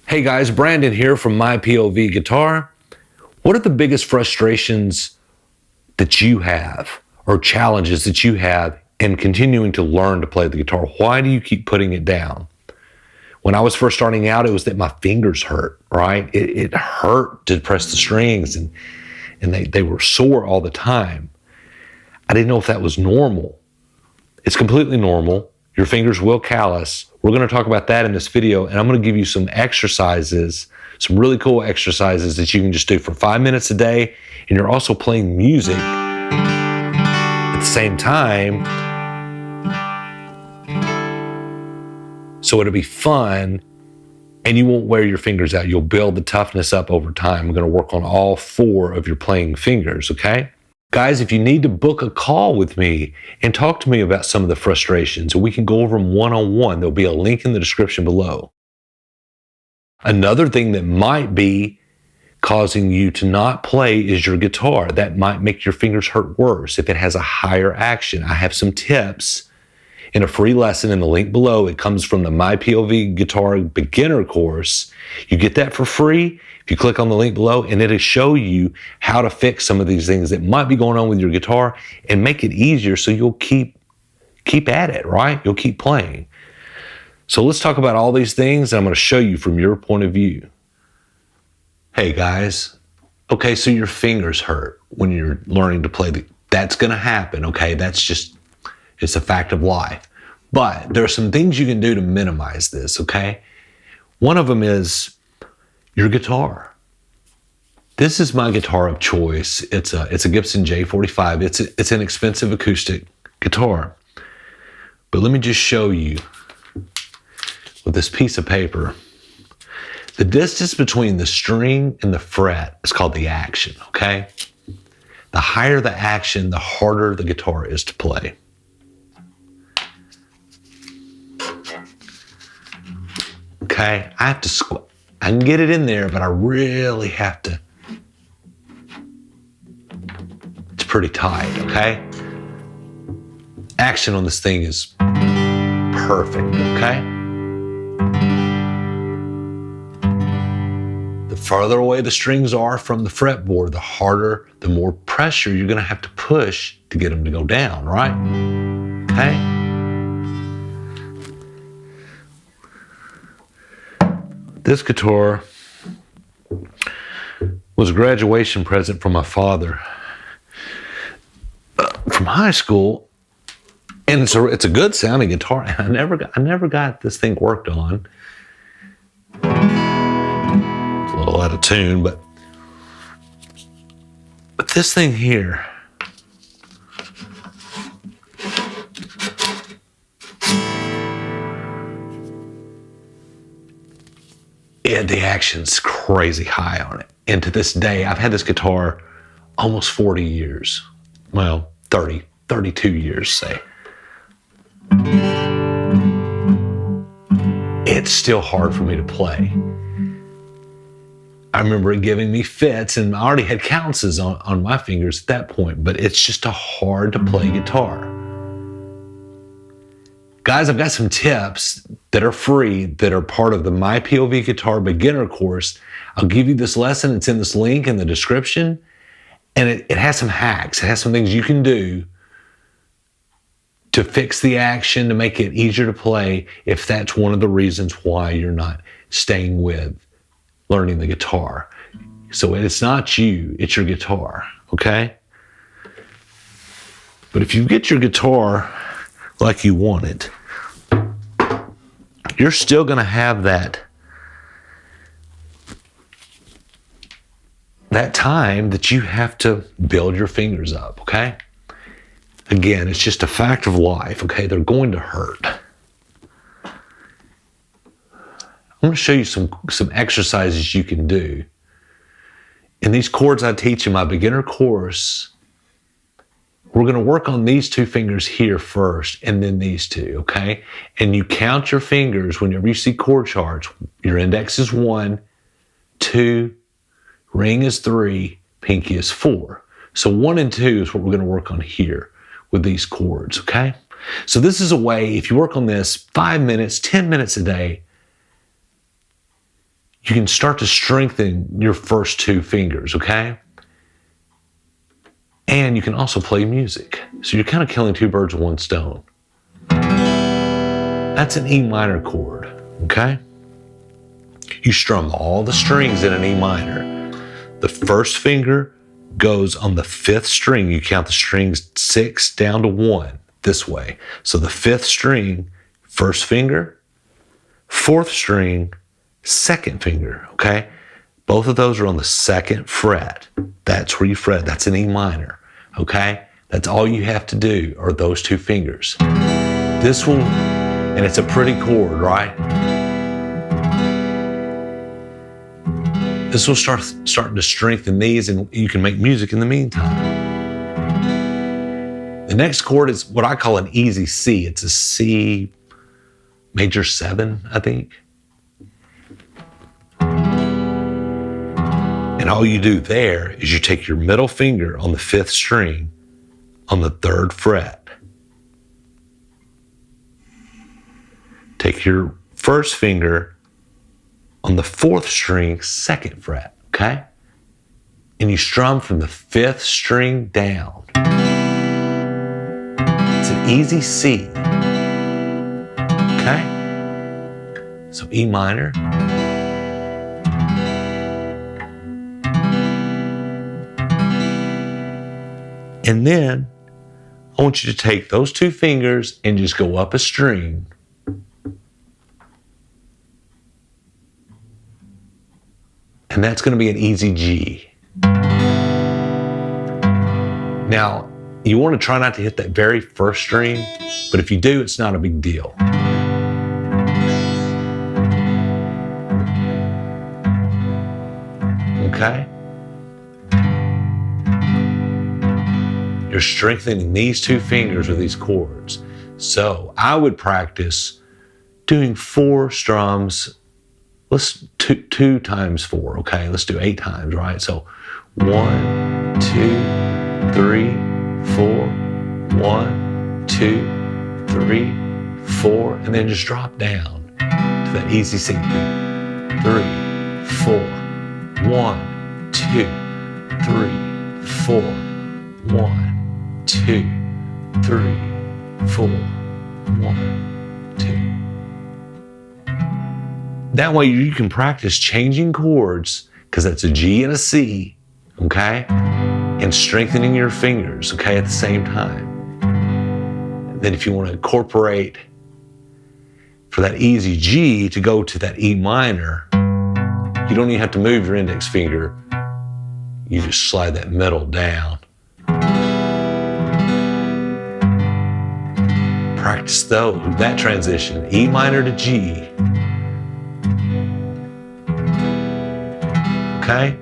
Hey guys, Brandon here from MyPOVGuitar. What are the biggest frustrations that you have or challenges that you have in continuing to learn to play the guitar? Why do you keep putting it down? When I was first starting out, it was that my fingers hurt, right? It hurt to press the strings and they were sore all the time. I didn't know if that was normal. It's completely normal. Your fingers will callous. We're going to talk about that in this video, and I'm going to give you some exercises, some really cool exercises that you can just do for 5 minutes a day, and you're also playing music at the same time, so it'll be fun, and you won't wear your fingers out. You'll build the toughness up over time. I'm going to work on all 4 of your playing fingers, okay? Guys, if you need to book a call with me and talk to me about some of the frustrations, we can go over them one-on-one. There'll be a link in the description below. Another thing that might be causing you to not play is your guitar. That might make your fingers hurt worse if it has a higher action. I have some tips in a free lesson in the link below. It comes from the MyPOVGuitar beginner course. You get that for free if you click on the link below, and it'll show you how to fix some of these things that might be going on with your guitar and make it easier so you'll keep at it, right? You'll keep playing. So let's talk about all these things, and I'm going to show you from your point of view. Hey guys, okay, so your fingers hurt when you're learning to play. That's going to happen, okay? It's a fact of life. But there are some things you can do to minimize this, okay? One of them is your guitar. This is my guitar of choice. It's a Gibson J45. It's an expensive acoustic guitar. But let me just show you with this piece of paper. The distance between the string and the fret is called the action, okay? The higher the action, the harder the guitar is to play. Okay, I have to I can get it in there, but I really have to. It's pretty tight, okay? Action on this thing is perfect, okay? The farther away the strings are from the fretboard, the harder, the more pressure you're gonna have to push to get them to go down, right? Okay? This guitar was a graduation present from my father from high school, and it's a good sounding guitar. I never got this thing worked on. It's a little out of tune, but this thing here, the action's crazy high on it. And to this day, I've had this guitar almost 40 years. Well, 32 years, say. It's still hard for me to play. I remember it giving me fits, and I already had calluses on my fingers at that point, but it's just a hard to play guitar. Guys, I've got some tips that are free that are part of the MyPOVGuitar beginner course. I'll give you this lesson. It's in this link in the description, and it has some hacks. It has some things you can do to fix the action, to make it easier to play if that's one of the reasons why you're not staying with learning the guitar. So it's not you, it's your guitar, okay? But if you get your guitar like you want it, you're still going to have that time that you have to build your fingers up, okay? Again, it's just a fact of life, okay? They're going to hurt. I'm going to show you some exercises you can do. And these chords I teach in my beginner course, we're going to work on these 2 fingers here first, and then these 2, okay? And you count your fingers whenever you see chord charts. Your index is 1, 2, ring is 3, pinky is 4. So 1 and 2 is what we're going to work on here with these chords, okay? So this is a way, if you work on this 5 minutes, 10 minutes a day, you can start to strengthen your first two fingers, okay? And you can also play music. So you're kind of killing two birds with one stone. That's an E minor chord, okay? You strum all the strings in an E minor. The first finger goes on the fifth string. You count the strings 6 down to 1 this way. So the fifth string, first finger, fourth string, second finger, okay? Both of those are on the second fret. That's where you fret. That's an E minor, okay? That's all you have to do are those two fingers. This will, and it's a pretty chord, right? This will starting to strengthen these, and you can make music in the meantime. The next chord is what I call an easy C. It's a C major 7, I think. And all you do there is you take your middle finger on the fifth string on the third fret. Take your first finger on the fourth string, second fret, okay? And you strum from the fifth string down. It's an easy C, okay? So E minor. And then I want you to take those two fingers and just go up a string. And that's going to be an easy G. Now, you want to try not to hit that very first string, but if you do, it's not a big deal. Okay? You're strengthening these two fingers with these chords. So I would practice doing 4 strums. Let's 2 times 4, okay? Let's do 8 times, right? So 1, 2, 3, 4, 1, 2, 3, 4, and then just drop down to that easy C. 3, 4, 1, 2, 3, 4, 1, 2, 3, 4, 1, 2. That way you can practice changing chords, because that's a G and a C, okay? And strengthening your fingers, okay, at the same time. And then if you want to incorporate for that easy G to go to that E minor, you don't even have to move your index finger. You just slide that middle down. Practice that transition, E minor to G. Okay?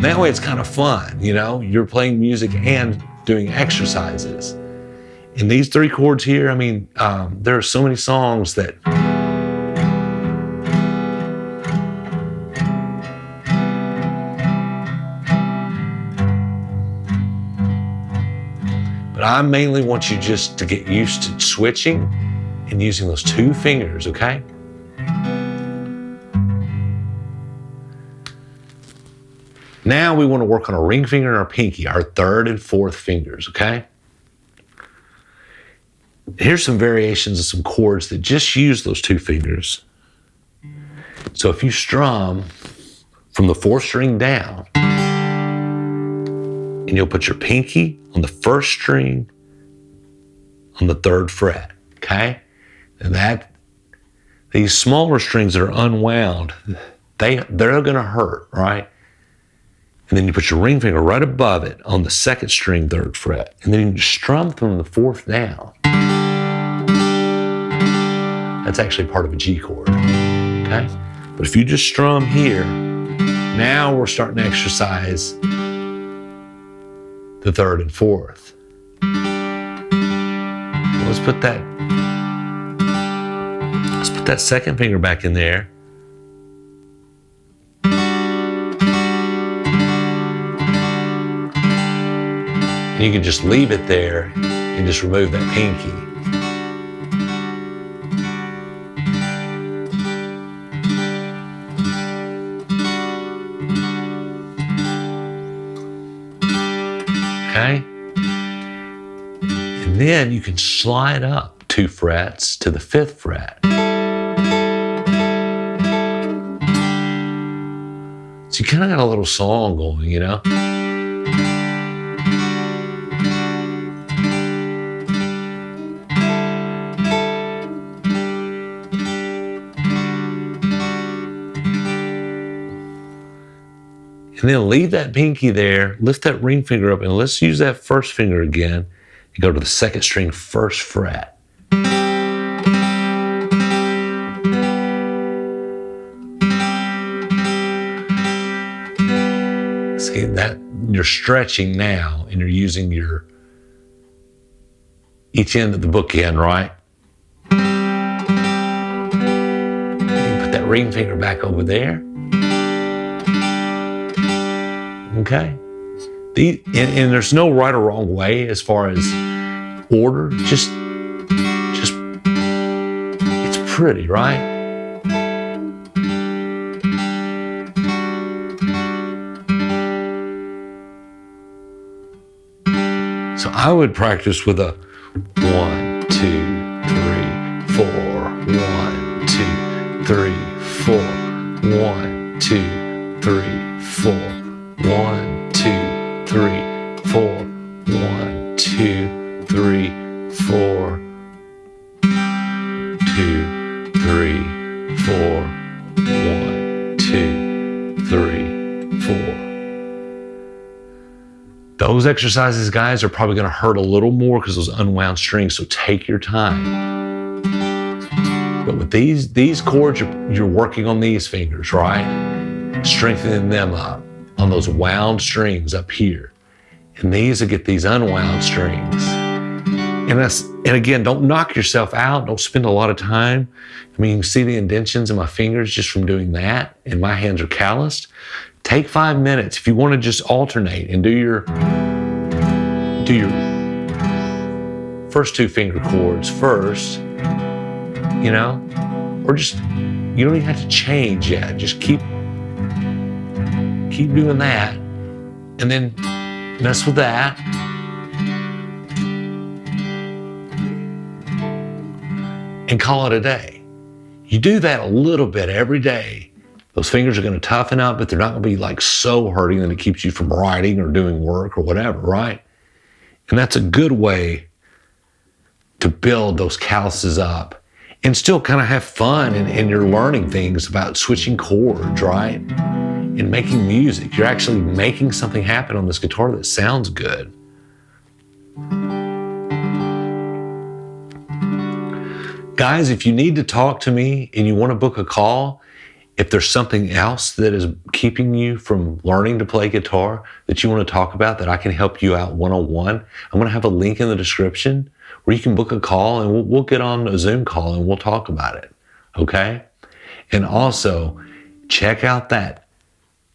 That way it's kind of fun, you know? You're playing music and doing exercises. And these 3 chords here, I mean, there are so many songs that but I mainly want you just to get used to switching and using those 2 fingers, okay? Now we want to work on our ring finger and our pinky, our 3rd and 4th fingers, okay? Here's some variations of some chords that just use those 2 fingers. So if you strum from the 4th string down, and you'll put your pinky on the 1st string on the 3rd fret, okay? And these smaller strings that are unwound, they're gonna hurt, right? And then you put your ring finger right above it on the 2nd string, 3rd fret. And then you just strum from the 4th down. That's actually part of a G chord, okay? But if you just strum here, now we're starting to exercise the 3rd and 4th. Let's put that 2nd finger back in there. And you can just leave it there and just remove that pinky. okay? And then you can slide up 2 frets to the 5th fret. So you kind of got a little song going, you know? And then leave that pinky there, lift that ring finger up, and let's use that first finger again and go to the 2nd string 1st fret. See that you're stretching now and you're using each end of the bookend, right? And you put that ring finger back over there. Okay? And there's no right or wrong way as far as order. Just it's pretty, right? So I would practice with a 1, 2, 3, 4, 1, 2, 3, 4, 1, 2, 3, 4, 1, 2, 3, 4, 1, 2, 3, 4, 2, 3, 4, 1, 2, 3, 4. Those exercises, guys, are probably going to hurt a little more because those unwound strings, so take your time. But with these chords, you're working on these fingers, right? Strengthening them up on those wound strings up here. And these will get these unwound strings. And again, don't knock yourself out. Don't spend a lot of time. I mean, you can see the indentions in my fingers just from doing that, and my hands are calloused. Take 5 minutes if you want to just alternate and do your first 2 finger chords first, you know, or just, you don't even have to change yet. Just keep doing that, and then mess with that. And call it a day. You do that a little bit every day. Those fingers are going to toughen up, but they're not going to be like so hurting that it keeps you from writing or doing work or whatever, right? And that's a good way to build those calluses up and still kind of have fun and you're learning things about switching chords, right? And making music. You're actually making something happen on this guitar that sounds good. Guys, if you need to talk to me and you want to book a call, if there's something else that is keeping you from learning to play guitar that you want to talk about that I can help you out one-on-one, I'm going to have a link in the description where you can book a call and we'll get on a Zoom call and we'll talk about it, okay? And also, check out that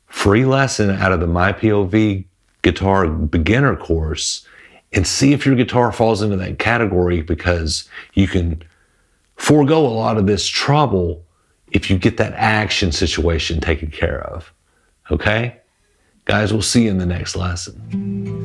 free lesson out of the MyPOVGuitar beginner course and see if your guitar falls into that category, because you can forego a lot of this trouble if you get that action situation taken care of. Okay? Guys, we'll see you in the next lesson.